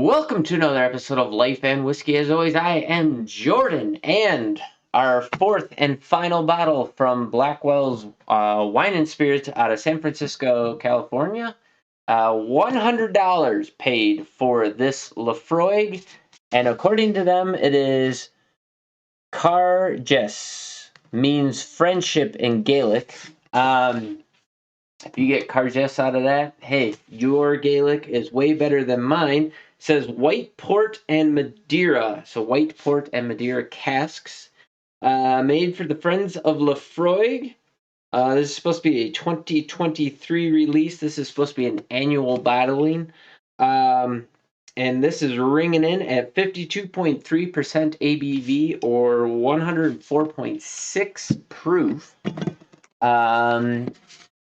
Welcome to another episode of Life and Whiskey. As always, I am Jordan, and our fourth and final bottle from Blackwell's Wine and Spirits out of San Francisco, California. $100 paid for this Laphroaig, and according to them, it is Cairdeas, means friendship in Gaelic. If you get Cairdeas out of that, hey, your Gaelic is way better than mine. It says white port and Madeira. So white port and Madeira casks. Made for the Friends of Laphroaig. This is supposed to be a 2023 release. This is supposed to be an annual bottling. And this is ringing in at 52.3% ABV or 104.6 proof.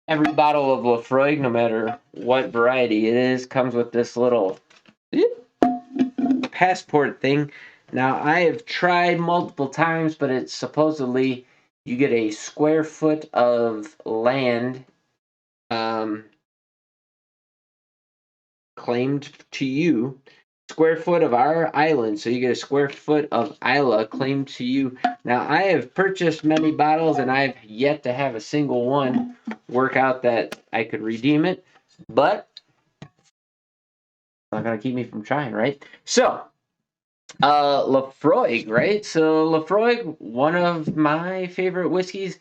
Every bottle of Laphroaig, no matter what variety it is, comes with this little passport thing. Now, I have tried multiple times, but it's supposedly you get a square foot of land claimed to you, square foot of our island, so you get a square foot of Islay claimed to you. Now, I have purchased many bottles, and I've yet to have a single one work out that I could redeem it, but not gonna keep me from trying, right? So, Laphroaig, right? So Laphroaig, one of my favorite whiskeys.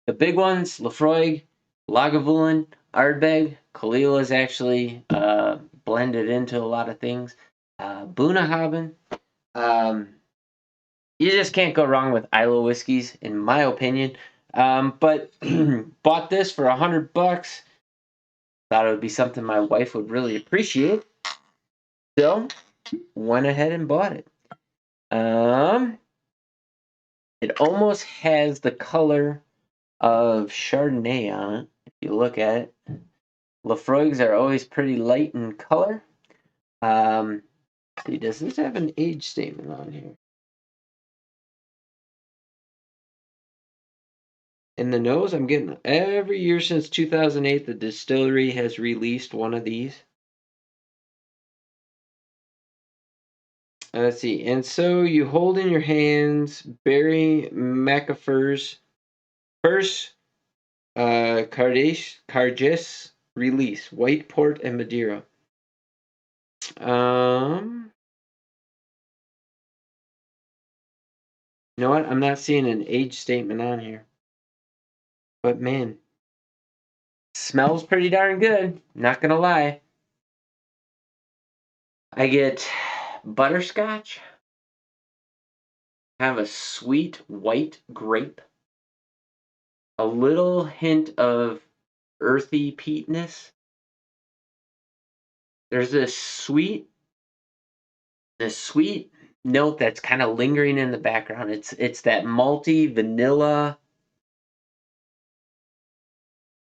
The big ones: Laphroaig, Lagavulin, Ardbeg. Kalila is actually blended into a lot of things. Bunnahabhain. You just can't go wrong with Islay whiskeys, in my opinion. But bought this for $100. Thought it would be something my wife would really appreciate. So went ahead and bought it. It almost has the color of Chardonnay on it, if you look at it. Laphroaigs are always pretty light in color. See, does this have an age statement on here? In the nose, I'm getting every year since 2008, the distillery has released one of these. Let's see. And so you hold in your hands Barry McAfee's first Cairdeas release, white port and Madeira. You know what? I'm not seeing an age statement on here. But man, smells pretty darn good. Not gonna lie. I get butterscotch. Have a sweet white grape. A little hint of earthy peatness. There's this sweet note that's kind of lingering in the background. It's that malty vanilla,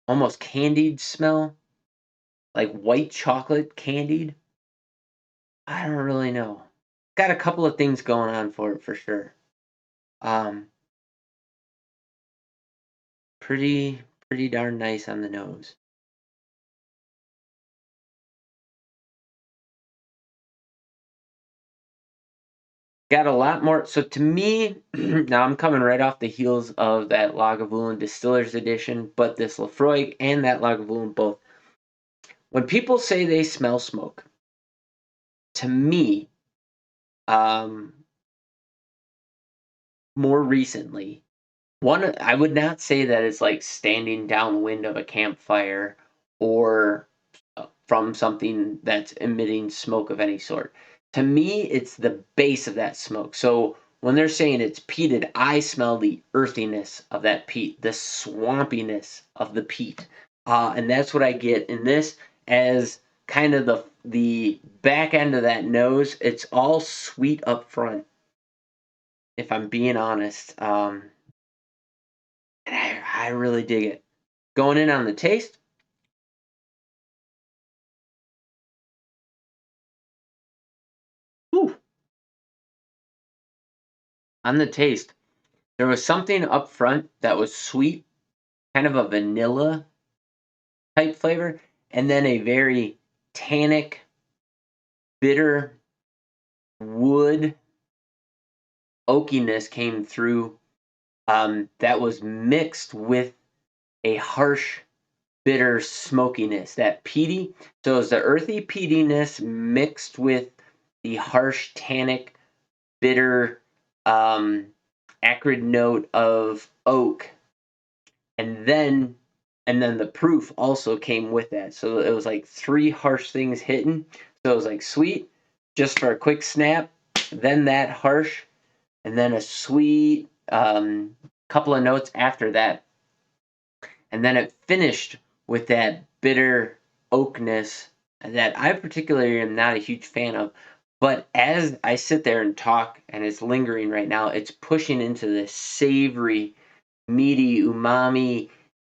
almost candied smell, like white chocolate candied. I don't really know. Got a couple of things going on for it for sure. Pretty darn nice on the nose. Got a lot more. So to me, now I'm coming right off the heels of that Lagavulin Distillers Edition, but this Laphroaig and that Lagavulin both. When people say they smell smoke, to me, more recently, one, I would not say that it's like standing downwind of a campfire or from something that's emitting smoke of any sort. To me, it's the base of that smoke. So when they're saying it's peated, I smell the earthiness of that peat, the swampiness of the peat. And that's what I get in this as kind of the back end of that nose. It's all sweet up front, if I'm being honest. And I really dig it. Going in on the taste, whew, on the taste, there was something up front that was sweet, kind of a vanilla type flavor, and then a very tannic, bitter wood oakiness came through, that was mixed with a harsh bitter smokiness, that peaty. So it's the earthy peatiness mixed with the harsh tannic bitter acrid note of oak, and then the proof also came with that. So it was like three harsh things hitting. So it was like sweet, just for a quick snap, then that harsh, and then a sweet couple of notes after that. And then it finished with that bitter oakness that I particularly am not a huge fan of. But as I sit there and talk, and it's lingering right now, it's pushing into this savory, meaty, umami,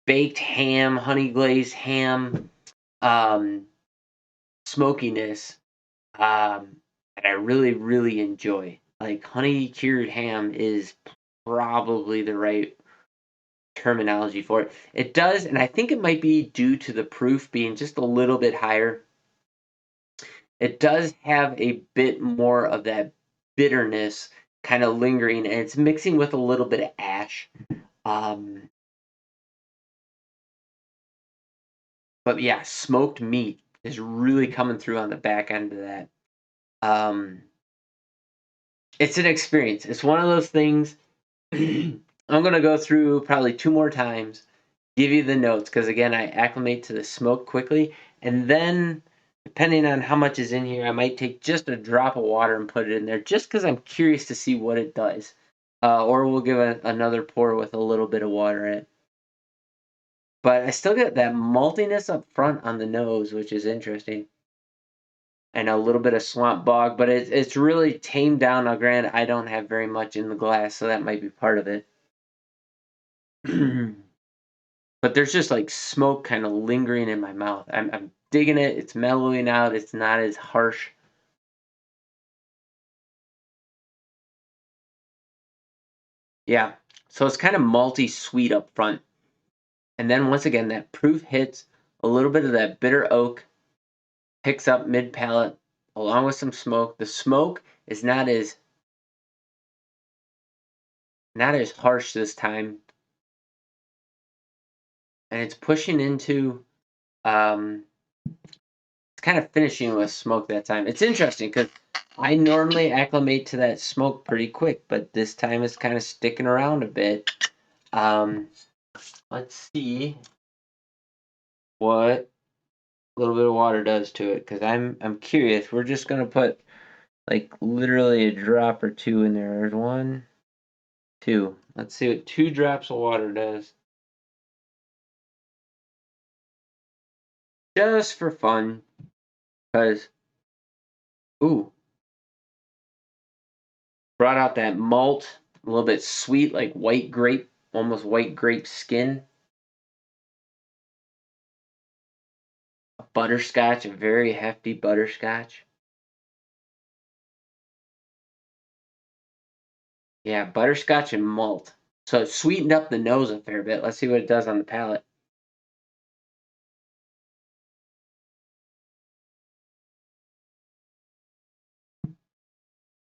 baked ham, honey glazed ham, um, smokiness that I really, really enjoy. Like honey cured ham is probably the right terminology for it. It does, and I think it might be due to the proof being just a little bit higher. It does have a bit more of that bitterness kind of lingering, and it's mixing with a little bit of ash. Um, but yeah, smoked meat is really coming through on the back end of that. Um, it's an experience. It's one of those things. I'm gonna go through probably two more times, give you the notes because again, I acclimate to the smoke quickly, and then depending on how much is in here, I might take just a drop of water and put it in there, just because I'm curious to see what it does. Or we'll give another pour with a little bit of water in it. But I still get that maltiness up front on the nose, which is interesting, and a little bit of swamp bog, but it's really tamed down. Now, granted, I don't have very much in the glass, so that might be part of it. But there's just like smoke kind of lingering in my mouth. I'm digging it. It's mellowing out. It's not as harsh. Yeah. So it's kind of malty sweet up front. And then once again, that proof hits a little bit of that bitter oak, picks up mid palate along with some smoke. The smoke is not as harsh this time. And it's pushing into it's kind of finishing with smoke that time. It's interesting because I normally acclimate to that smoke pretty quick, but this time it's kind of sticking around a bit. Um, let's see what a little bit of water does to it because I'm curious. We're just gonna put like literally a drop or two in there. There's one, two. Let's see what 2 drops of water does. Just for fun, because ooh, brought out that malt, a little bit sweet, like white grape, almost white grape skin. A butterscotch, a very hefty butterscotch. Yeah, butterscotch and malt. So it sweetened up the nose a fair bit. Let's see what it does on the palate.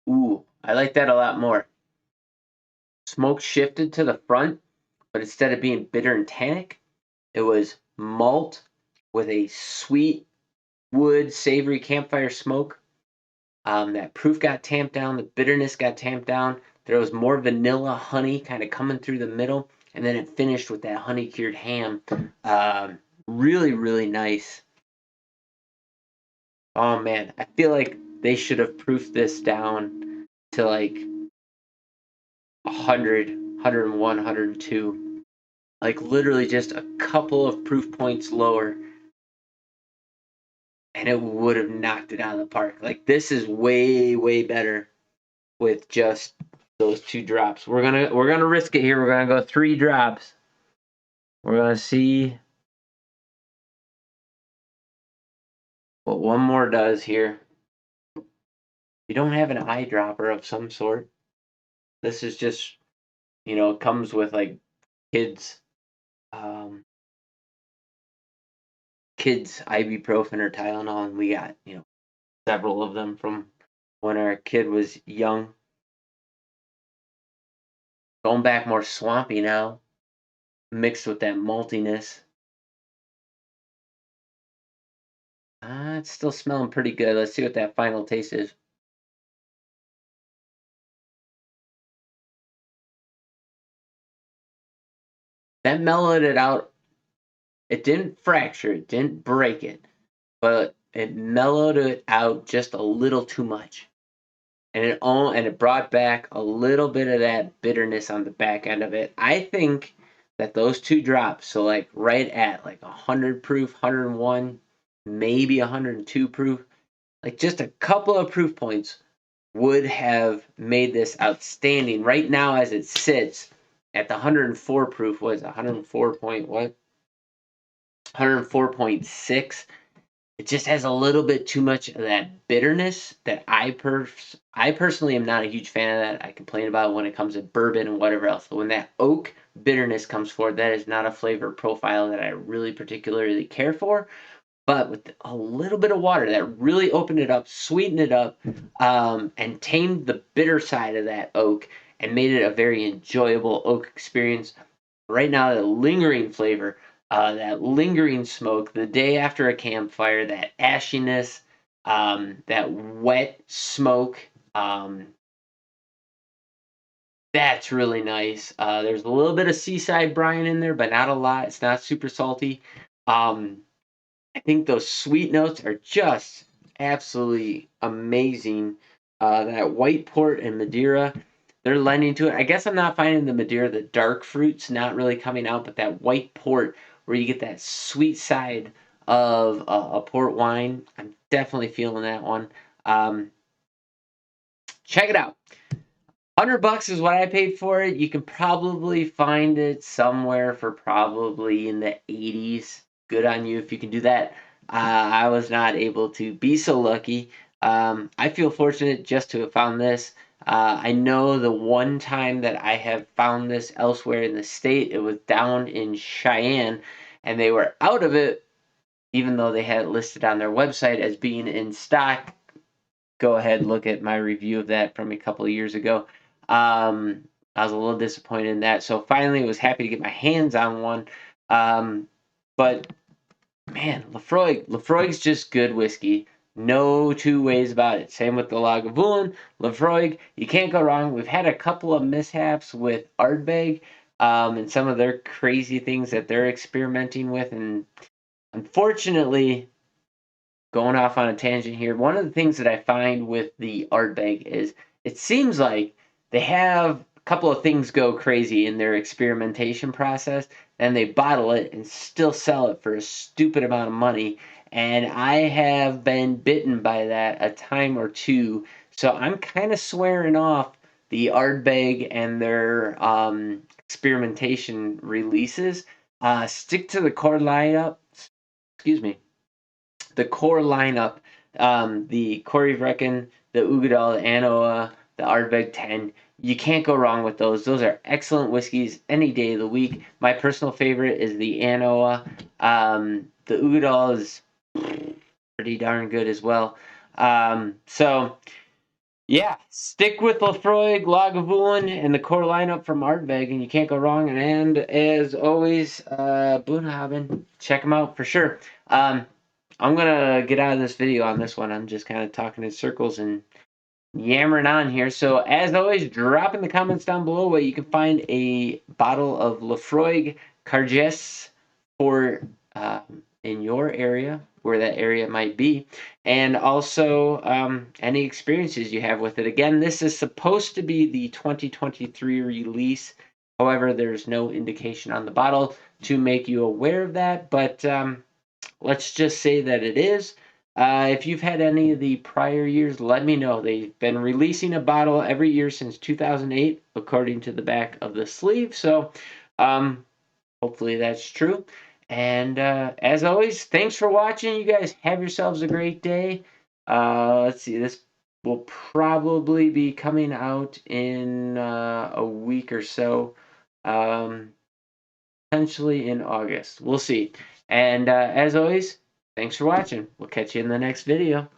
Ooh, I like that a lot more. Smoke shifted to the front, but instead of being bitter and tannic, it was malt with a sweet wood, savory campfire smoke. That proof got tamped down, the bitterness got tamped down. There was more vanilla honey kind of coming through the middle, and then it finished with that honey cured ham. Really, really nice. Oh man, I feel like they should have proofed this down to like 100, 101, 102. Like literally just a couple of proof points lower, and it would have knocked it out of the park. Like this is way, way better with just those 2 drops. We're gonna risk it here. We're gonna go 3 drops. We're gonna see what one more does here. You don't have an eyedropper of some sort. This is just, it comes with like kids, um, kids ibuprofen or Tylenol, and we got several of them from when our kid was young. Going back more swampy now, mixed with that maltiness. It's still smelling pretty good. Let's see what that final taste is. That mellowed it out. It didn't fracture, it didn't break it, but it mellowed it out just a little too much. And it brought back a little bit of that bitterness on the back end of it. I think that those two drops, so like right at like 100 proof, 101, maybe 102 proof, like just a couple of proof points would have made this outstanding. Right now, as it sits at the 104 proof, was 104 point what? 104.6. It just has a little bit too much of that bitterness that I personally am not a huge fan of that. I complain about it when it comes to bourbon and whatever else. But when that oak bitterness comes forward, that is not a flavor profile that I really particularly care for. But with a little bit of water, that really opened it up, sweetened it up, and tamed the bitter side of that oak and made it a very enjoyable oak experience. Right now, the lingering flavor, that lingering smoke, the day after a campfire, that ashiness, that wet smoke, that's really nice. There's a little bit of seaside brine in there, but not a lot. It's not super salty. Um, I think those sweet notes are just absolutely amazing. That white port and Madeira, they're lending to it. I guess I'm not finding the Madeira, the dark fruits, not really coming out, but that white port where you get that sweet side of a port wine, I'm definitely feeling that one. Um, Check it out. $100 is what I paid for it. You can probably find it somewhere for probably in the 80s. Good on you if you can do that. I was not able to be so lucky. I feel fortunate just to have found this. I know the one time that I have found this elsewhere in the state, it was down in Cheyenne, and they were out of it, even though they had it listed on their website as being in stock. Go ahead and look at my review of that from a couple of years ago. I was a little disappointed in that. So finally, I was happy to get my hands on one. But man, Laphroaig's just good whiskey. No two ways about it. Same with the Lagavulin, Laphroaig. You can't go wrong. We've had a couple of mishaps with Ardbeg and some of their crazy things that they're experimenting with. And unfortunately, going off on a tangent here, one of the things that I find with the Ardbeg is it seems like they have a couple of things go crazy in their experimentation process, and they bottle it and still sell it for a stupid amount of money. And I have been bitten by that a time or two, so I'm kind of swearing off the Ardbeg and their experimentation releases. Stick to the core lineup. Excuse me, the core lineup, the Corey Vrecken, the Ugadal, the Anoa, the Ardbeg 10. You can't go wrong with those. Those are excellent whiskeys any day of the week. My personal favorite is the Anoa. The Ugadal is pretty darn good as well. So, yeah, stick with Laphroaig, Lagavulin, and the core lineup from Ardbeg, and you can't go wrong. And as always, Boonhaven, check them out for sure. I'm gonna get out of this video on this one. I'm just kind of talking in circles and yammering on here. So as always, drop in the comments down below where you can find a bottle of Laphroaig Cairdeas for in your area, where that area might be, and also any experiences you have with it. Again, this is supposed to be the 2023 release. However, there's no indication on the bottle to make you aware of that, but let's just say that it is. If you've had any of the prior years, let me know. They've been releasing a bottle every year since 2008, according to the back of the sleeve. So hopefully that's true. And as always, thanks for watching. You guys have yourselves a great day. Let's see, this will probably be coming out in a week or so. Potentially in August. We'll see. And as always, thanks for watching. We'll catch you in the next video.